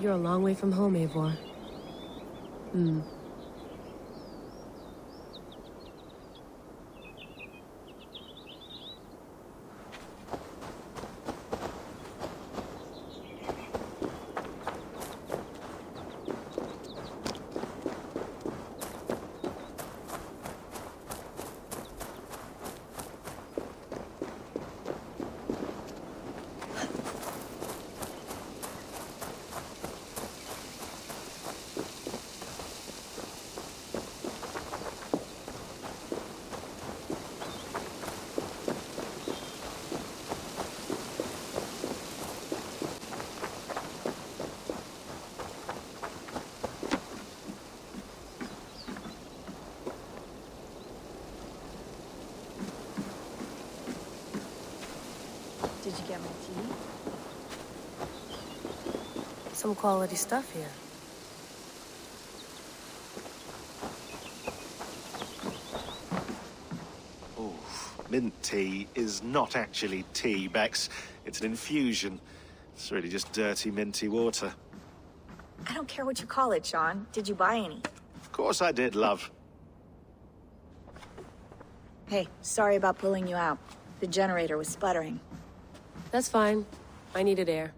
You're a long way from home, Eivor. Did you get my tea? Some quality stuff here. Mint tea is not actually tea, Bex. It's an infusion. It's really just dirty, minty water. I don't care what you call it, Sean. Did you buy any? Of course I did, love. Hey, sorry about pulling you out. The generator was sputtering. That's fine. I needed air.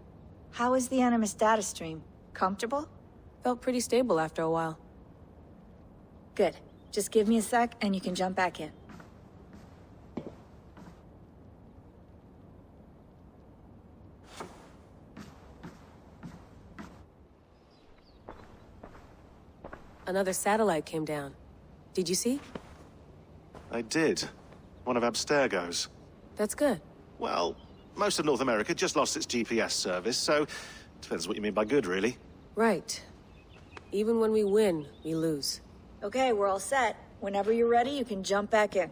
How is the Animus data stream? Comfortable? Felt pretty stable after a while. Good. Just give me a sec and you can jump back in. Another satellite came down. Did you see? I did. One of Abstergo's. That's good. Well, most of North America just lost its GPS service, so depends what you mean by good, really. Right. Even when we win, we lose. Okay, we're all set. Whenever you're ready, you can jump back in.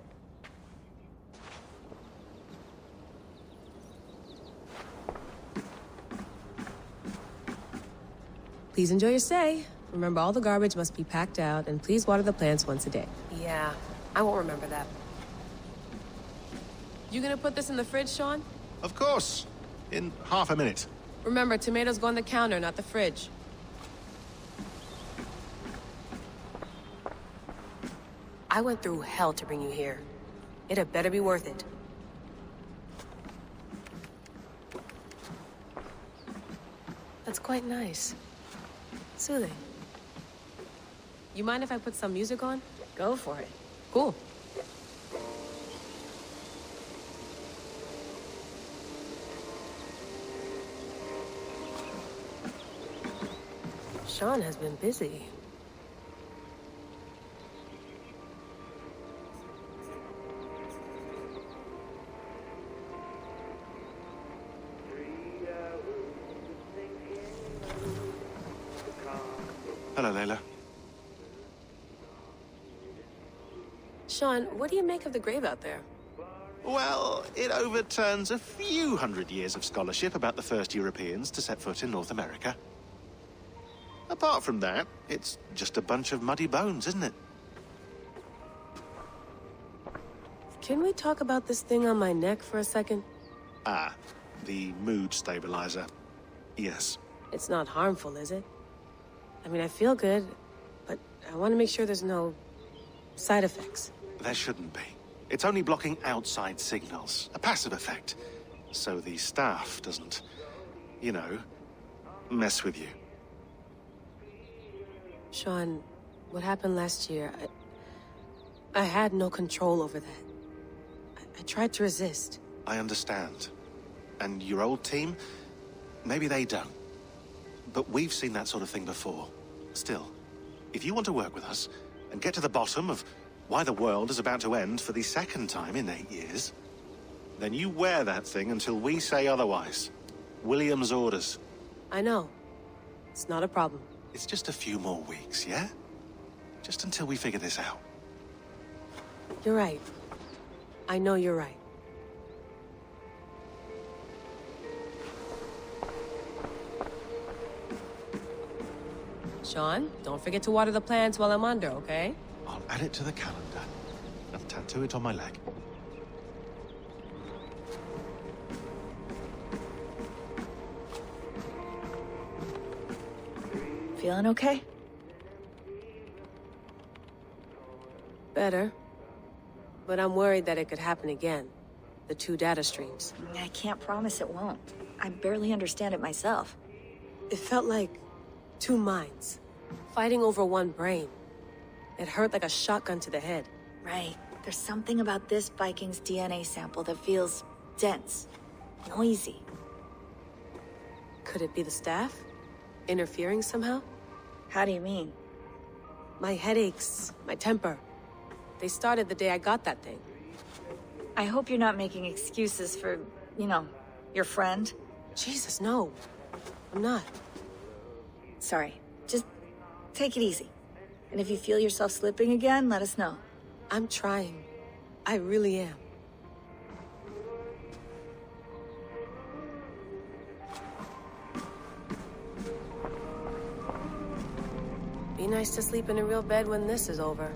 Please enjoy your stay. Remember, all the garbage must be packed out, and please water the plants once a day. Yeah, I won't remember that. You gonna put this in the fridge, Sean? Of course. In half a minute. Remember, tomatoes go on the counter, not the fridge. I went through hell to bring you here. It had better be worth it. That's quite nice. Soothing. You mind if I put some music on? Go for it. Cool. Sean has been busy. Hello, Layla. Sean, what do you make of the grave out there? Well, it overturns a few hundred years of scholarship about the first Europeans to set foot in North America. Apart from that, it's just a bunch of muddy bones, isn't it? Can we talk about this thing on my neck for a second? Ah, the mood stabilizer. Yes. It's not harmful, is it? I mean, I feel good, but I want to make sure there's no side effects. There shouldn't be. It's only blocking outside signals, a passive effect. So the staff doesn't, you know, mess with you. Sean, what happened last year, I had no control over that. I tried to resist. I understand. And your old team, maybe they don't. But we've seen that sort of thing before. Still, if you want to work with us and get to the bottom of why the world is about to end for the second time in 8 years, then you wear that thing until we say otherwise. William's orders. I know. It's not a problem. It's just a few more weeks, yeah? Just until we figure this out. You're right. I know you're right. Sean, don't forget to water the plants while I'm under, okay? I'll add it to the calendar and tattoo it on my leg. Feeling okay? Better. But I'm worried that it could happen again. The two data streams. I can't promise it won't. I barely understand it myself. It felt like two minds, fighting over one brain. It hurt like a shotgun to the head. Right. There's something about this Viking's DNA sample that feels dense, noisy. Could it be the staff? Interfering somehow? How do you mean? My headaches, my temper. They started the day I got that thing. I hope you're not making excuses for, you know, your friend. Jesus, no. I'm not. Sorry. Just take it easy. And if you feel yourself slipping again, let us know. I'm trying. I really am. Be nice to sleep in a real bed when this is over.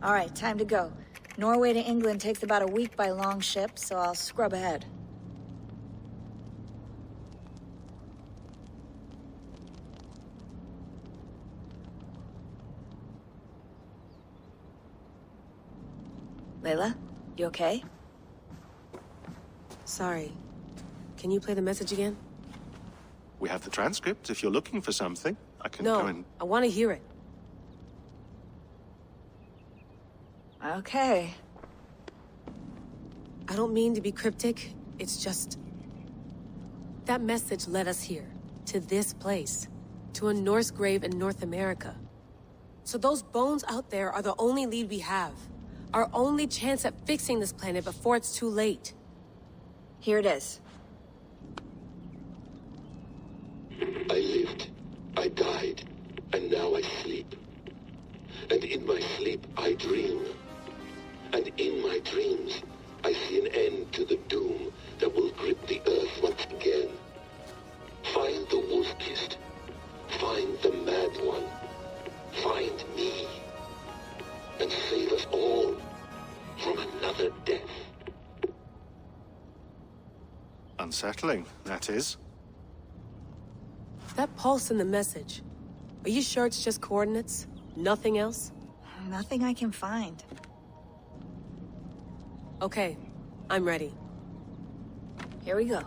All right, time to go. Norway to England takes about a week by long ship, so I'll scrub ahead. Layla, you okay? Sorry. Can you play the message again? We have the transcript. If you're looking for something, I can go and... No, I want to hear it. Okay. I don't mean to be cryptic. It's just... that message led us here. To this place. To a Norse grave in North America. So those bones out there are the only lead we have. Our only chance at fixing this planet before it's too late. Here it is. I lived, I died, and now I sleep. And in my sleep I dream. And in my dreams, I see an end to the doom that will grip the earth once again. Find the wolf-kissed. Find the mad one. Find me. And save us all from another death. Unsettling, that is. That pulse in the message. Are you sure it's just coordinates? Nothing else? Nothing I can find. Okay, I'm ready. Here we go.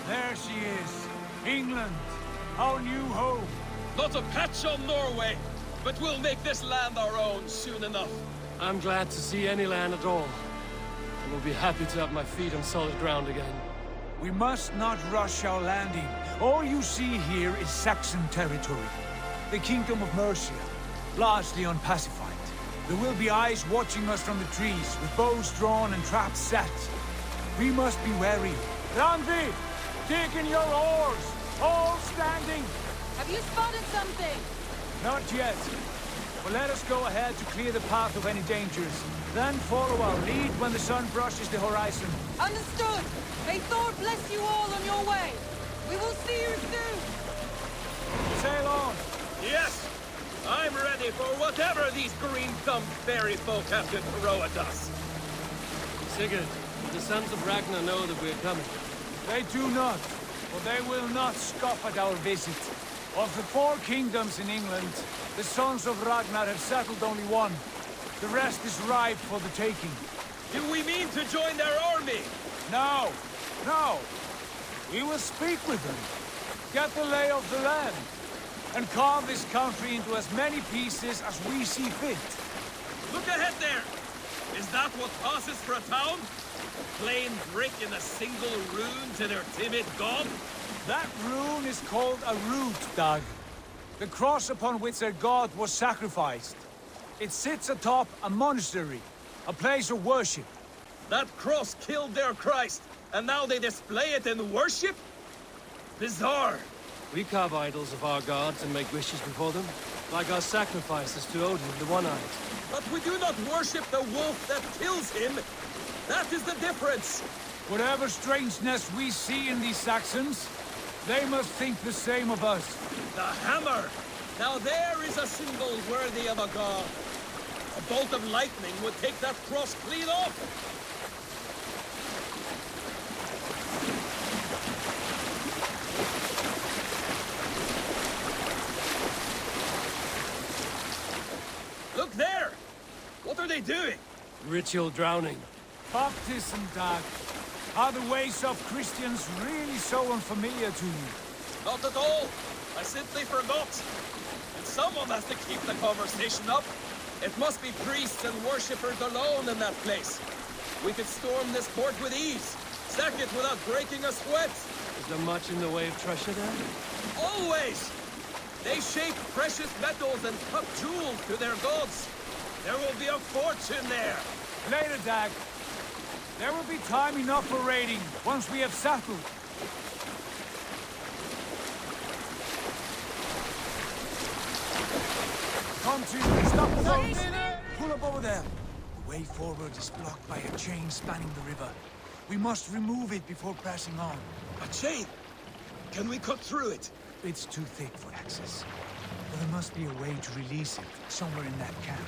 There she is. England, our new home. Not a patch on Norway, but we'll make this land our own soon enough. I'm glad to see any land at all. And will be happy to have my feet on solid ground again. We must not rush our landing. All you see here is Saxon territory. The Kingdom of Mercia, largely unpacified. There will be eyes watching us from the trees, with bows drawn and traps set. We must be wary. Randvi, dig in your oars! All standing! Have you spotted something? Not yet. But let us go ahead to clear the path of any dangers. Then follow our lead when the sun brushes the horizon. Understood! May Thor bless you all on your way! We will see you soon! Sail on! Yes! I'm ready for whatever these green-thumbed fairy folk have to throw at us. Sigurd, the sons of Ragnar know that we're coming. They do not, for they will not scoff at our visit. Of the 4 kingdoms in England, the sons of Ragnar have settled only one. The rest is ripe for the taking. Do we mean to join their army? No, no. We will speak with them, get the lay of the land, and carve this country into as many pieces as we see fit. Look ahead there! Is that what passes for a town? Plain brick in a single rune to their timid god? That rune is called a root, Dag. The cross upon which their god was sacrificed. It sits atop a monastery, a place of worship. That cross killed their Christ, and now they display it in worship? Bizarre. We carve idols of our gods and make wishes before them, like our sacrifices to Odin, the One-Eyed. But we do not worship the wolf that kills him. That is the difference. Whatever strangeness we see in these Saxons, they must think the same of us. The hammer! Now there is a symbol worthy of a god. A bolt of lightning would take that cross clean off. Look there! What are they doing? Ritual drowning. Baptism, Dag. Are the ways of Christians really so unfamiliar to you? Not at all. I simply forgot. And someone has to keep the conversation up. It must be priests and worshippers alone in that place. We could storm this port with ease. Sack it without breaking a sweat. Is there much in the way of treasure there? Always! They shape precious metals and cut jewels to their gods. There will be a fortune there. Later, Dag. There will be time enough for raiding, once we have settled. Come to, stop the boat! Pull up over there. The way forward is blocked by a chain spanning the river. We must remove it before pressing on. A chain? Can we cut through it? It's too thick for access. But there must be a way to release it, somewhere in that camp.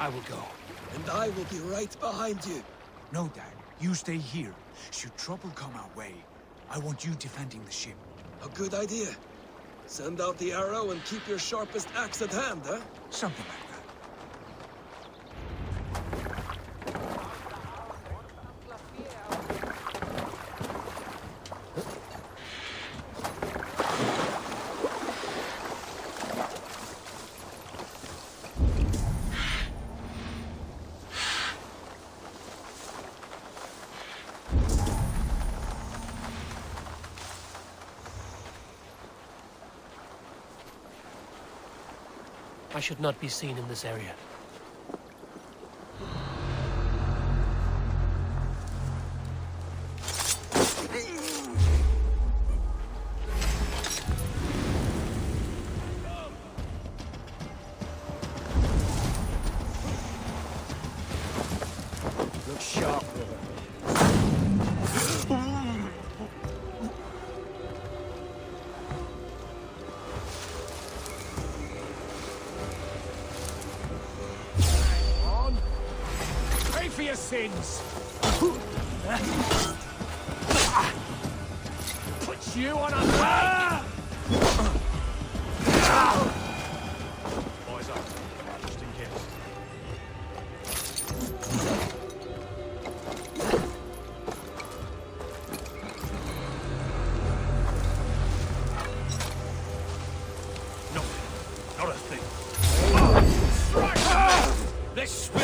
I will go. And I will be right behind you. No, Dad. You stay here. Should trouble come our way, I want you defending the ship. A good idea. Send out the arrow and keep your sharpest axe at hand, huh? Something like that. I should not be seen in this area. Look sharp, For your sins! Put you on a way! Boys up, just in case. No, not a thing. This will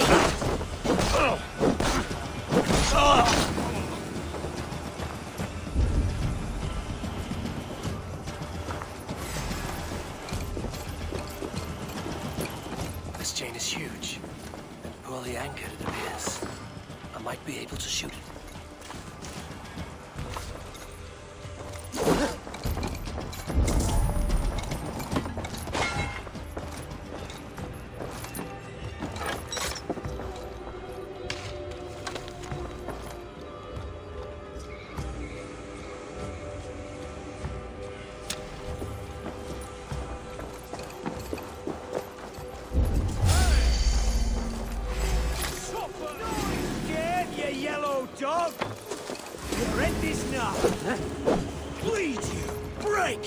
This chain is huge. And securely anchored, it appears. I might be able to shoot it. Dog! Your end is now! Bleed you! Break!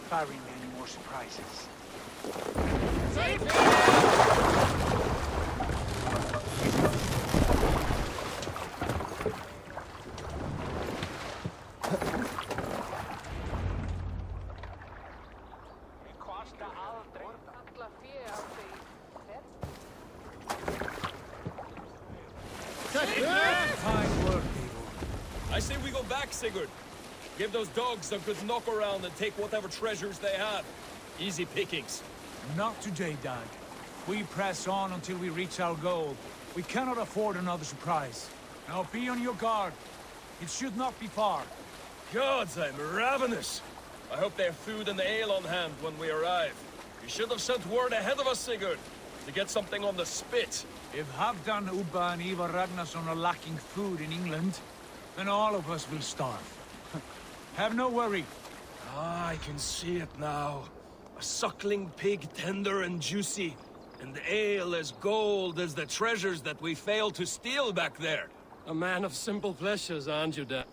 Barring any more surprises. Fine work, people. I say we go back, Sigurd. Give those dogs a good knock around and take whatever treasures they have. Easy pickings. Not today, Dag. We press on until we reach our goal. We cannot afford another surprise. Now be on your guard. It should not be far. Gods, I'm ravenous. I hope they have food and ale on hand when we arrive. You should have sent word ahead of us, Sigurd, to get something on the spit. If Halfdan, Ubba and Ivar Ragnarsson are lacking food in England, then all of us will starve. Have no worry. Ah, I can see it now. A suckling pig, tender and juicy. And ale as gold as the treasures that we failed to steal back there. A man of simple pleasures, aren't you, Dad?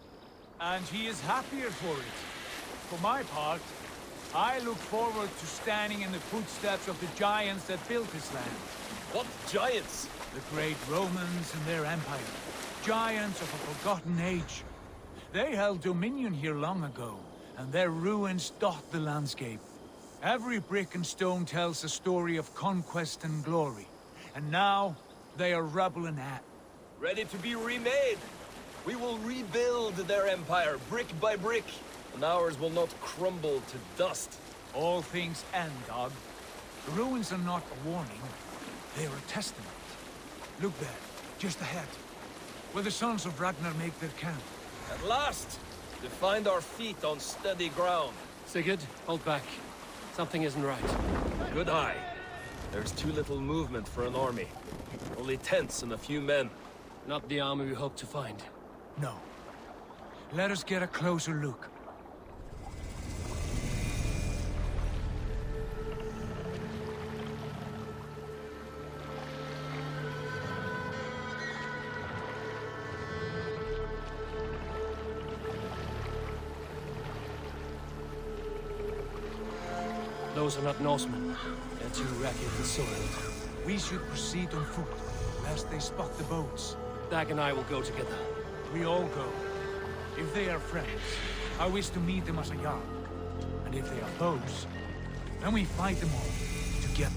And he is happier for it. For my part, I look forward to standing in the footsteps of the giants that built this land. What giants? The great Romans and their empire. Giants of a forgotten age. They held dominion here long ago, and their ruins dot the landscape. Every brick and stone tells a story of conquest and glory. And now, they are rubble and ashes. Ready to be remade. We will rebuild their empire, brick by brick, and ours will not crumble to dust. All things end, Dog. The ruins are not a warning, they are a testament. Look there, just ahead, where the sons of Ragnar make their camp. At last, to find our feet on steady ground. Sigurd, hold back. Something isn't right. Good eye. There's too little movement for an army. Only tents and a few men. Not the army we hope to find. No. Let us get a closer look. Those are not Norsemen. They're too ragged and soiled. We should proceed on foot, lest they spot the boats. Dag and I will go together. We all go. If they are friends, I wish to meet them as a Jarl. And if they are foes, then we fight them all, together.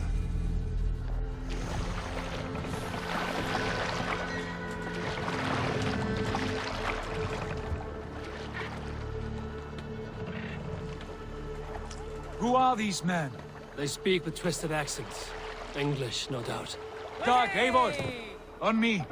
Who are these men? They speak with twisted accents. English, no doubt. Dag, Eivor! On me!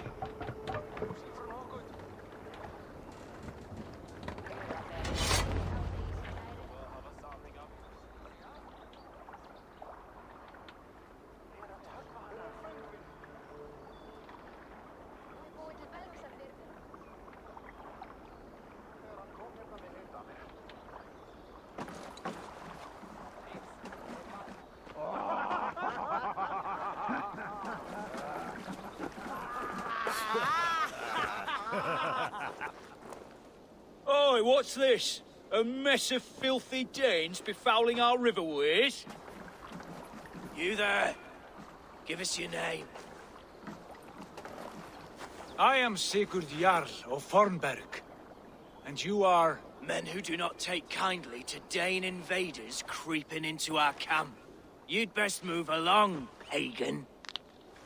Oi, what's this? A mess of filthy Danes befouling our riverways? You there? Give us your name. I am Sigurd Jarl of Fornberg. And you are... Men who do not take kindly to Dane invaders creeping into our camp. You'd best move along, pagan.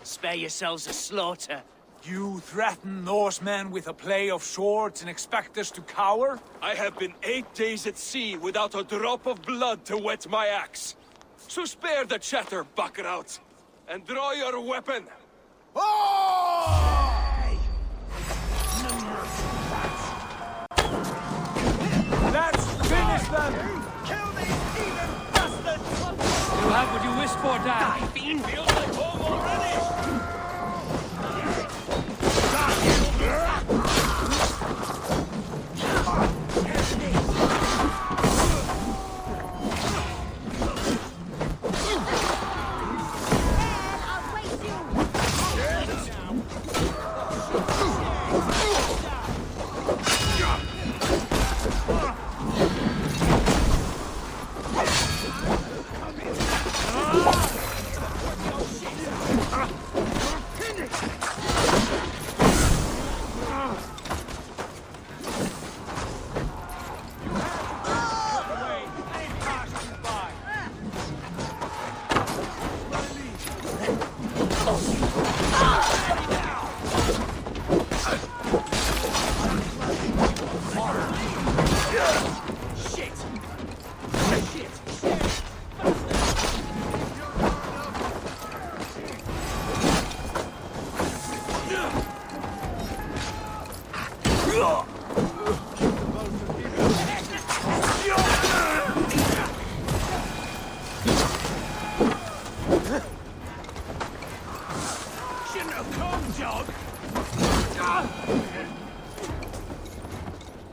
Spare yourselves a slaughter. You threaten Norsemen with a play of swords and expect us to cower? I have been 8 days at sea without a drop of blood to wet my axe. So spare the chatter, buckerouts, and draw your weapon. Let's finish them! Kill these heathen bastards! You have what you wished for, Dag. Feels like home already!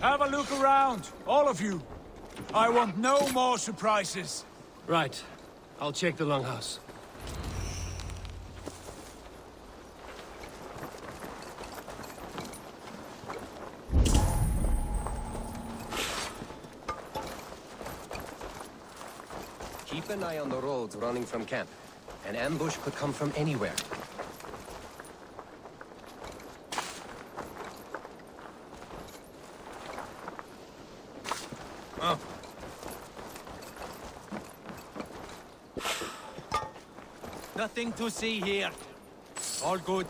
Have a look around, all of you. I want no more surprises. Right. I'll check the longhouse. Keep an eye on the roads running from camp. An ambush could come from anywhere. Nothing to see here. All good.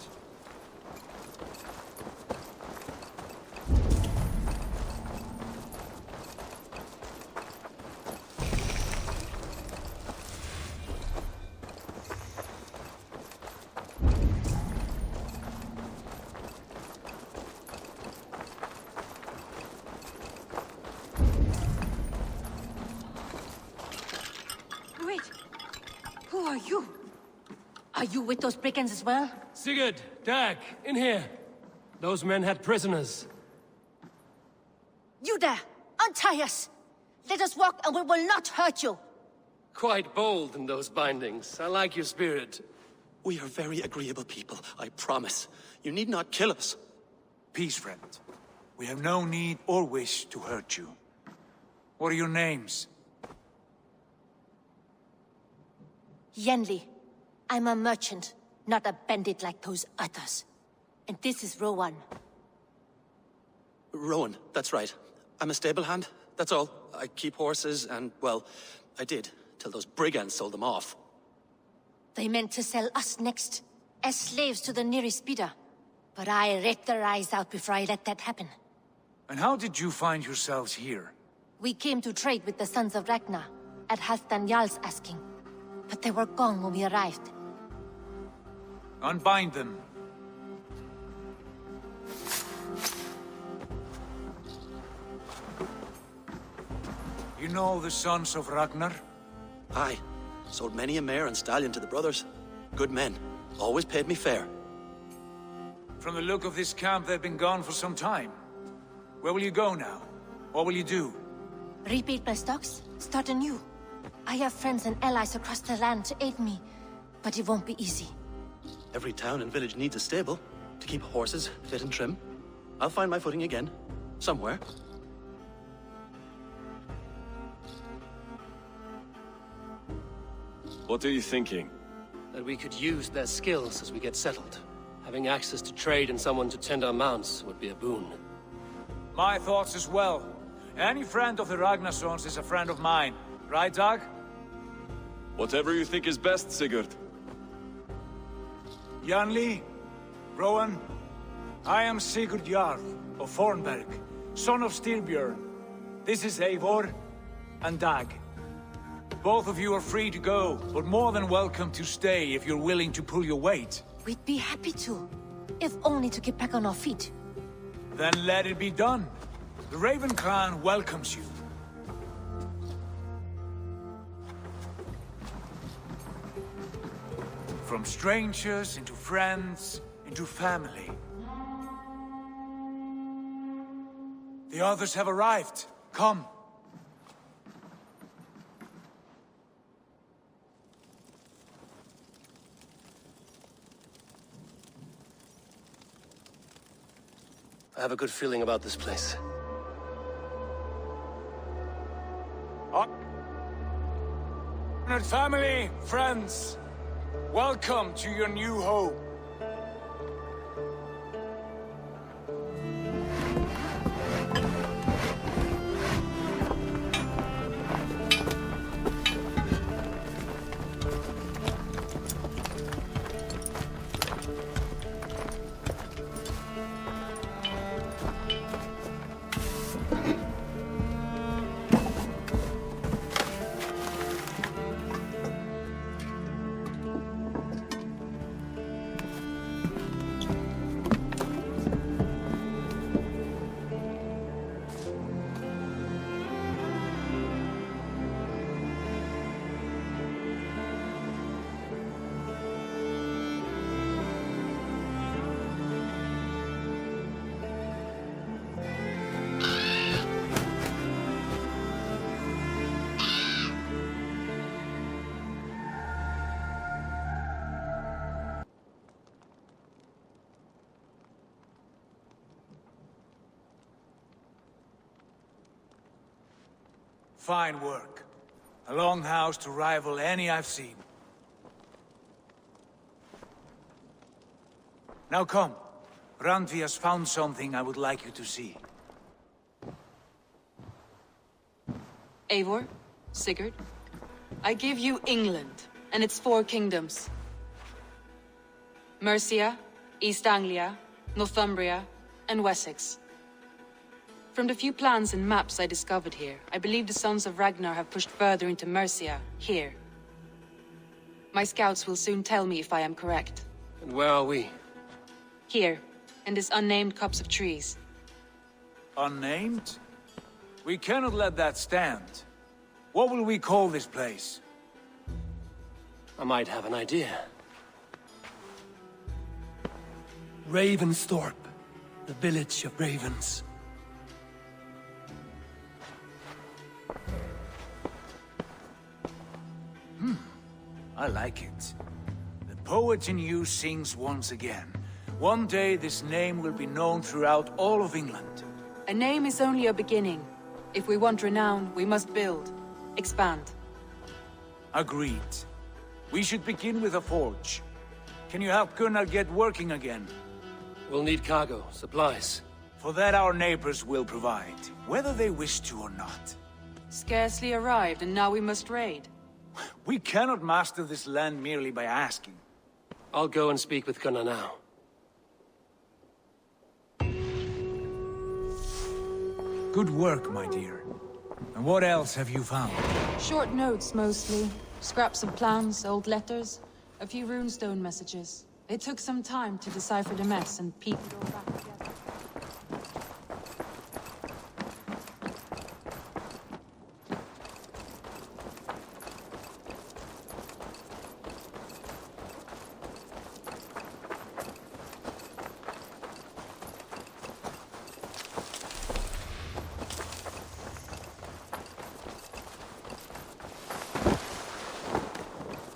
Wait. Who are you? Are you with those brigands as well? Sigurd, Dag, in here. Those men had prisoners. You there! Untie us! Let us walk and we will not hurt you! Quite bold in those bindings. I like your spirit. We are very agreeable people, I promise. You need not kill us. Peace, friend. We have no need or wish to hurt you. What are your names? Yenli. I'm a merchant, not a bandit like those others. And this is Rowan. Rowan, that's right. I'm a stable hand, that's all. I keep horses and, well, I did, till those brigands sold them off. They meant to sell us next, as slaves to the nearest bidder. But I ripped their eyes out before I let that happen. And how did you find yourselves here? We came to trade with the Sons of Ragnar, at Halfdan Jarl's asking. But they were gone when we arrived. Unbind them. You know the Sons of Ragnar? Aye. Sold many a mare and stallion to the brothers. Good men. Always paid me fair. From the look of this camp, they've been gone for some time. Where will you go now? What will you do? Rebuild my stocks, start anew. I have friends and allies across the land to aid me, but it won't be easy. Every town and village needs a stable to keep horses fit and trim. I'll find my footing again. Somewhere. What are you thinking? That we could use their skills as we get settled. Having access to trade and someone to tend our mounts would be a boon. My thoughts as well. Any friend of the Ragnarsons is a friend of mine. Right, Dag? Whatever you think is best, Sigurd. Janli, Rowan, I am Sigurd Jarl of Fornberg, son of Styrbjörn. This is Eivor and Dag. Both of you are free to go, but more than welcome to stay if you're willing to pull your weight. We'd be happy to, if only to get back on our feet. Then let it be done. The Raven clan welcomes you. From strangers into friends, into family. The others have arrived. Come. I have a good feeling about this place. Honored family, friends, welcome to your new home. Fine work. A longhouse to rival any I've seen. Now come. Randvi has found something I would like you to see. Eivor, Sigurd, I give you England and its 4 kingdoms. Mercia, East Anglia, Northumbria, and Wessex. From the few plans and maps I discovered here, I believe the Sons of Ragnar have pushed further into Mercia, here. My scouts will soon tell me if I am correct. And where are we? Here, in this unnamed copse of trees. Unnamed? We cannot let that stand. What will we call this place? I might have an idea. Ravensthorpe, the village of ravens. I like it. The poet in you sings once again. One day this name will be known throughout all of England. A name is only a beginning. If we want renown, we must build, expand. Agreed. We should begin with a forge. Can you help Gunnar get working again? We'll need cargo, supplies. For that our neighbors will provide, whether they wish to or not. Scarcely arrived, and now we must raid. We cannot master this land merely by asking. I'll go and speak with Gunnar now. Good work, my dear. And what else have you found? Short notes, mostly. Scraps of plans, old letters, a few runestone messages. It took some time to decipher the mess and piece it all back together.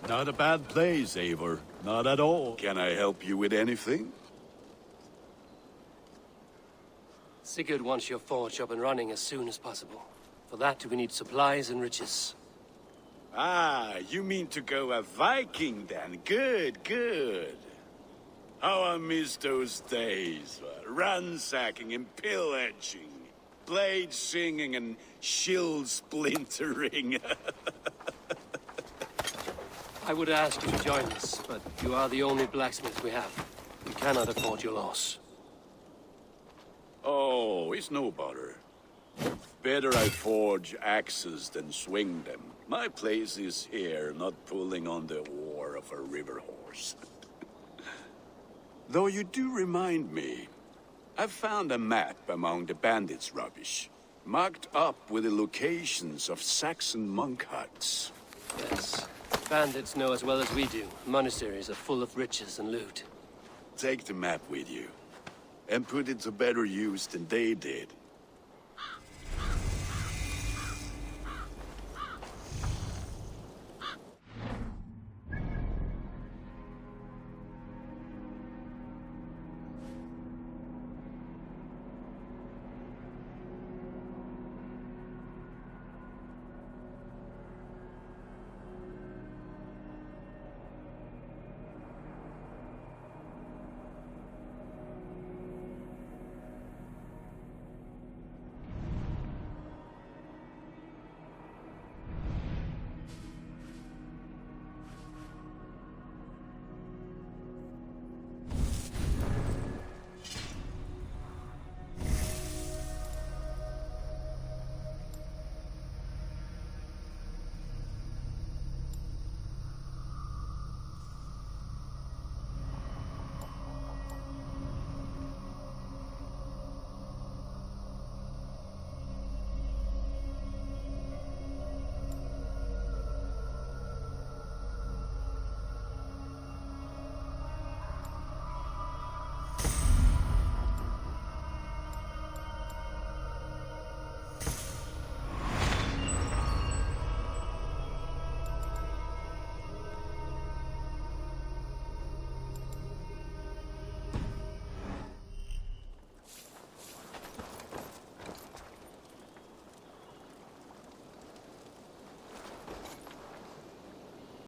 Not a bad place, Eivor. Not at all. Can I help you with anything? Sigurd wants your forge up and running as soon as possible. For that, we need supplies and riches. Ah, you mean to go a Viking then? Good, good. How I miss those days. Ransacking and pillaging. Blade singing and shield splintering. I would ask you to join us, but you are the only blacksmith we have. We cannot afford your loss. Oh, it's no bother. Better I forge axes than swing them. My place is here, not pulling on the oar of a river horse. Though you do remind me, I found a map among the bandits' rubbish, marked up with the locations of Saxon monk huts. Yes. Bandits know as well as we do. Monasteries are full of riches and loot. Take the map with you, and put it to better use than they did.